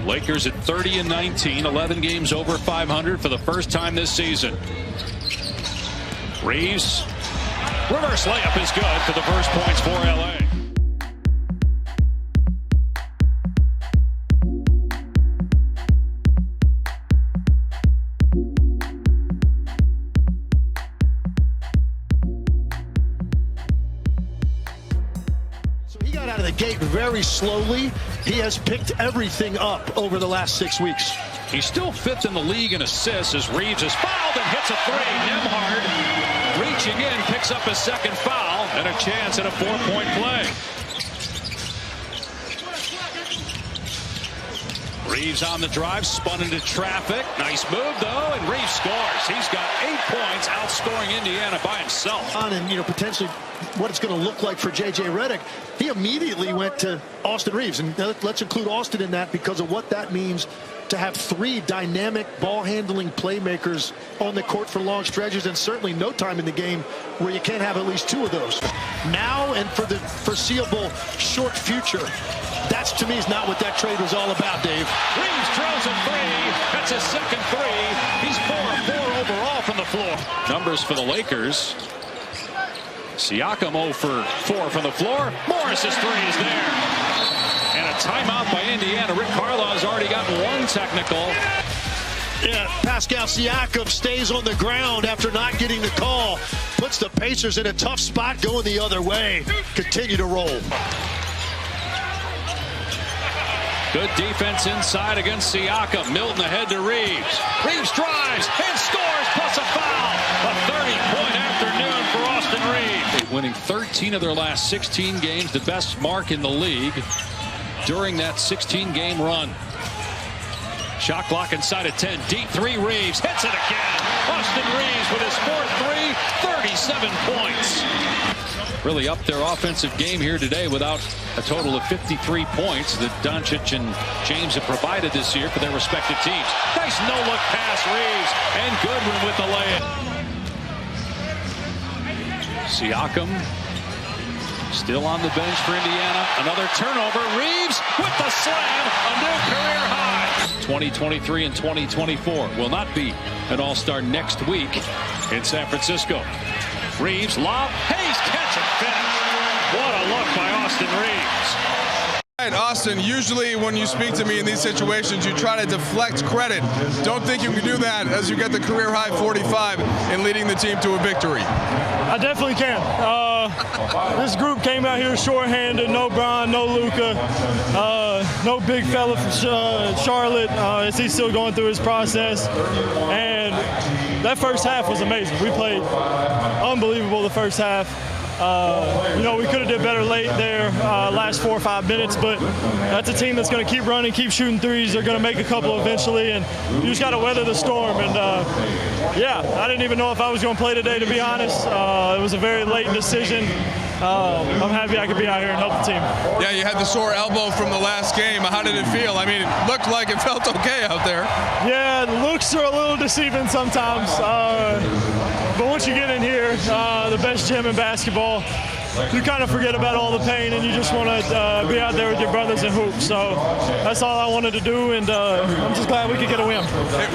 Lakers at 30-19, 11 games over 500 for the first time this season. Reaves, reverse layup is good for the first points for LA. He got out of the gate very slowly. He has picked everything up over the last 6 weeks. He's still 5th in the league in assists as Reaves is fouled and hits a three. Nembhard reaching in, picks up his second foul and a chance at a 4-point play. Reaves on the drive, spun into traffic. Nice move, though, and Reaves scores. He's got 8 points, outscoring Indiana by himself. And, potentially what it's going to look like for J.J. Redick. He immediately went to Austin Reaves, and let's include Austin in that because of what that means to have 3 dynamic ball-handling playmakers on the court for long stretches, and certainly no time in the game where you can't have at least 2 of those. Now and for the foreseeable short future, that's, to me, is not what that trade was all about, Dave. Reaves drills a 3. That's his second 3. He's 4-4 overall from the floor. Numbers for the Lakers. Siakam 0 for 4 from the floor. Morris's 3 is there. And a timeout by Indiana. Rick Carlisle's already gotten 1 technical. Yeah, Pascal Siakam stays on the ground after not getting the call. Puts the Pacers in a tough spot going the other way. Continue to roll. Good defense inside against Siakam. Milton ahead to Reaves. Reaves drives and scores plus a foul. A 30-point afternoon for Austin Reaves. Winning 13 of their last 16 games, the best mark in the league during that 16-game run. Shot clock inside of 10. Deep 3, Reaves hits it again. Austin Reaves with his 4th 3, 37 points. Really upped their offensive game here today without a total of 53 points that Doncic and James have provided this year for their respective teams. Nice no-look pass, Reaves, and Goodwin with the layup. Siakam still on the bench for Indiana. Another turnover. Reaves with the slam, a new career high. 2023 and 2024 will not be an all-star next week in San Francisco. Reaves, lob, Hayes, catch and finish. What a look by Austin Reaves. Right, Austin, usually when you speak to me in these situations, you try to deflect credit. Don't think you can do that as you get the career-high 45 in leading the team to a victory. I definitely can. This group came out here shorthanded. No Bron, no Luka, no big fella from Charlotte as he's still going through his process. And that first half was amazing. We played unbelievable the first half. We could have did better late there, last 4 or 5 minutes, but that's a team that's going to keep running, keep shooting threes. They're going to make a couple eventually, and you just got to weather the storm. And yeah, I didn't even know if I was going to play today, to be honest. It was a very late decision. I'm happy I could be out here and help the team. Yeah, you had the sore elbow from the last game. How did it feel? I mean, it looked like it felt okay out there. Yeah, the looks are a little deceiving sometimes. But once you get in here, the best gym in basketball, you kind of forget about all the pain and you just want to be out there with your brothers and hoop. So that's all I wanted to do, and I'm just glad we could get a win.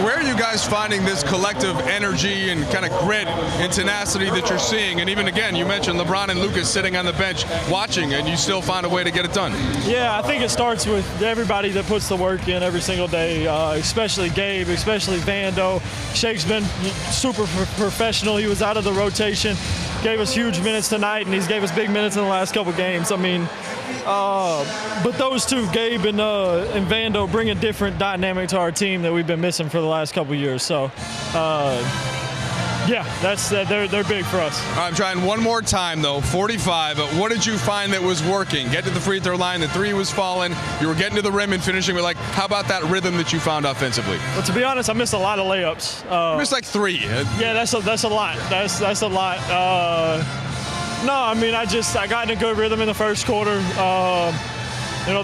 Where are you guys finding this collective energy and kind of grit and tenacity that you're seeing? And even again, you mentioned LeBron and Luka sitting on the bench watching, and you still find a way to get it done. Yeah, I think it starts with everybody that puts the work in every single day, especially Gabe, especially Vando. Shake's been super professional. He was out of the rotation, gave us huge minutes tonight, and he's gave us big minutes in the last couple games. I mean, but those two, Gabe and Vando, bring a different dynamic to our team that we've been missing for the last couple years. So, yeah, they're big for us. All right, I'm trying one more time, though. 45. What did you find that was working? Get to the free throw line. The 3 was falling. You were getting to the rim and finishing. But how about that rhythm that you found offensively? Well, to be honest, I missed a lot of layups. You missed like 3. Yeah, that's a lot. That's a lot. No, I mean, I got in a good rhythm in the first quarter.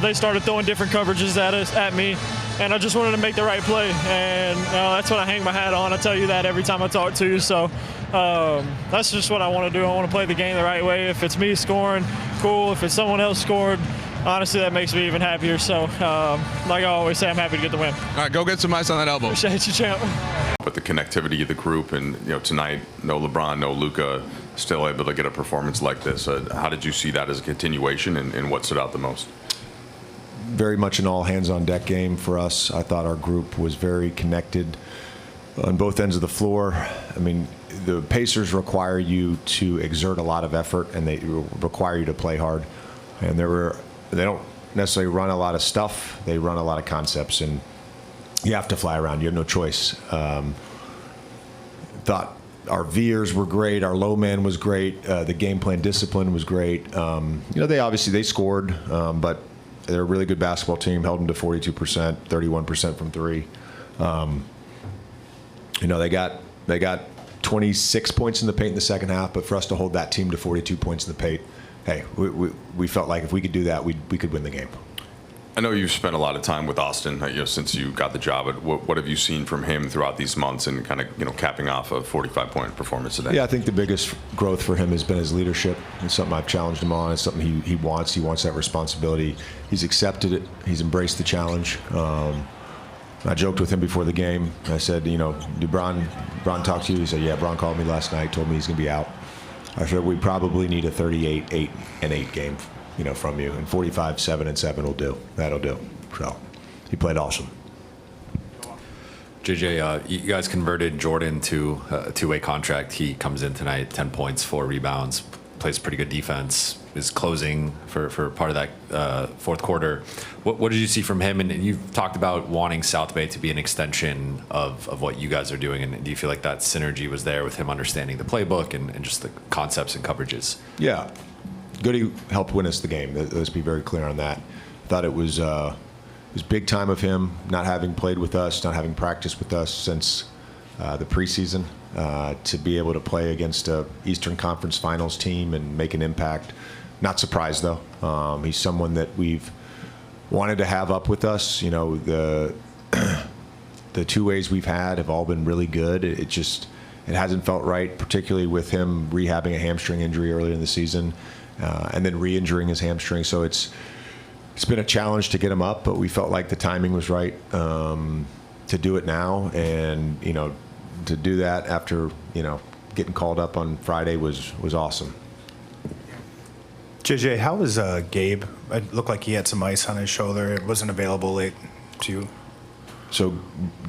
They started throwing different coverages at me, and I just wanted to make the right play. And that's what I hang my hat on. I tell you that every time I talk to you. So that's just what I want to do. I want to play the game the right way. If it's me scoring, cool. If it's someone else scored, honestly, that makes me even happier. So, like I always say, I'm happy to get the win. All right, go get some ice on that elbow. Appreciate you, champ. But the connectivity of the group, and tonight, no LeBron, no Luka, still able to get a performance like this. How did you see that as a continuation, and what stood out the most? Very much an all-hands-on-deck game for us. I thought our group was very connected on both ends of the floor. I mean, the Pacers require you to exert a lot of effort, and they require you to play hard. And they don't necessarily run a lot of stuff. They run a lot of concepts, and you have to fly around. You have no choice. Thought our veers were great. Our low man was great. The game plan discipline was great. They scored, but they're a really good basketball team. Held them to 42%, 31% from three. They got 26 points in the paint in the second half, but for us to hold that team to 42 points in the paint, hey, we felt like if we could do that, we could win the game. I know you've spent a lot of time with Austin, since you got the job. What have you seen from him throughout these months, and kind of capping off a 45-point performance today? Yeah, I think the biggest growth for him has been his leadership. It's something I've challenged him on. It's something he wants. He wants that responsibility. He's accepted it. He's embraced the challenge. I joked with him before the game. I said, did Bron talk to you? He said, yeah, Bron called me last night, told me he's going to be out. I said, we probably need a 38-8 game, from you. And 45-7-7 will do. That'll do. So he played awesome. JJ, you guys converted Jordan to a two-way contract. He comes in tonight, 10 points, 4 rebounds, plays pretty good defense, is closing for part of that fourth quarter. What did you see from him? And you've talked about wanting South Bay to be an extension of what you guys are doing. And do you feel like that synergy was there with him understanding the playbook and just the concepts and coverages? Yeah. Goody helped win us the game. Let's be very clear on that. I thought it was big time of him not having played with us, not having practiced with us since the preseason, to be able to play against a Eastern Conference Finals team and make an impact. Not surprised, though. He's someone that we've wanted to have up with us. The two ways we've had have all been really good. It hasn't felt right, particularly with him rehabbing a hamstring injury earlier in the season, and then re-injuring his hamstring. So it's been a challenge to get him up, but we felt like the timing was right to do it now, and to do that after getting called up on Friday was awesome. JJ, how was Gabe? It looked like he had some ice on his shoulder. It wasn't available late to you. So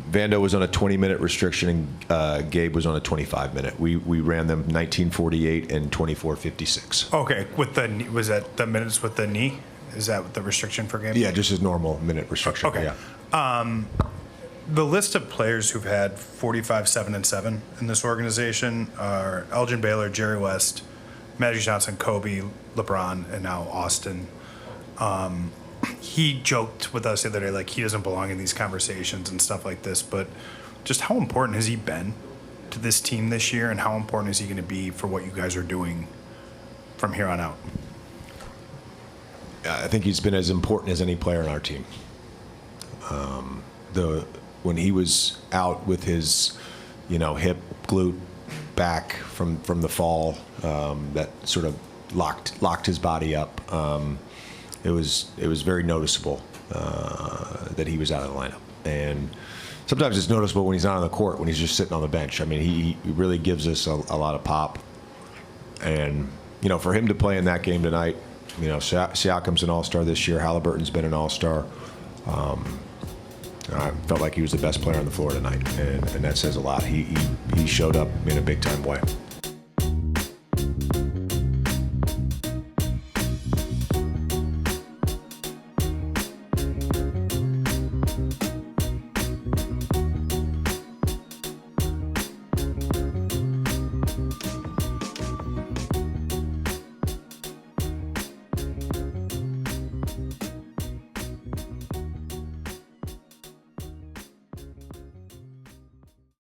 Vando was on a 20-minute restriction, and Gabe was on a 25-minute. We ran them 19:48 and 24:56. Okay, was that the minutes with the knee? Is that the restriction for Gabe? Yeah, just his normal minute restriction. Okay. Yeah. The list of players who've had 45-7-7 in this organization are Elgin Baylor, Jerry West, Magic Johnson, Kobe, LeBron, and now Austin. He joked with us the other day like he doesn't belong in these conversations and stuff like this, but just how important has he been to this team this year, and how important is he going to be for what you guys are doing from here on out? I think he's been as important as any player on our team. When he was out with his, hip, glute, back from the fall, that sort of locked his body up. It was very noticeable that he was out of the lineup, and sometimes it's noticeable when he's not on the court, when he's just sitting on the bench. I mean, he really gives us a lot of pop, and for him to play in that game tonight, Siakam's an all-star this year. Halliburton's been an all-star. I felt like he was the best player on the floor tonight, and that says a lot. He showed up in a big-time way.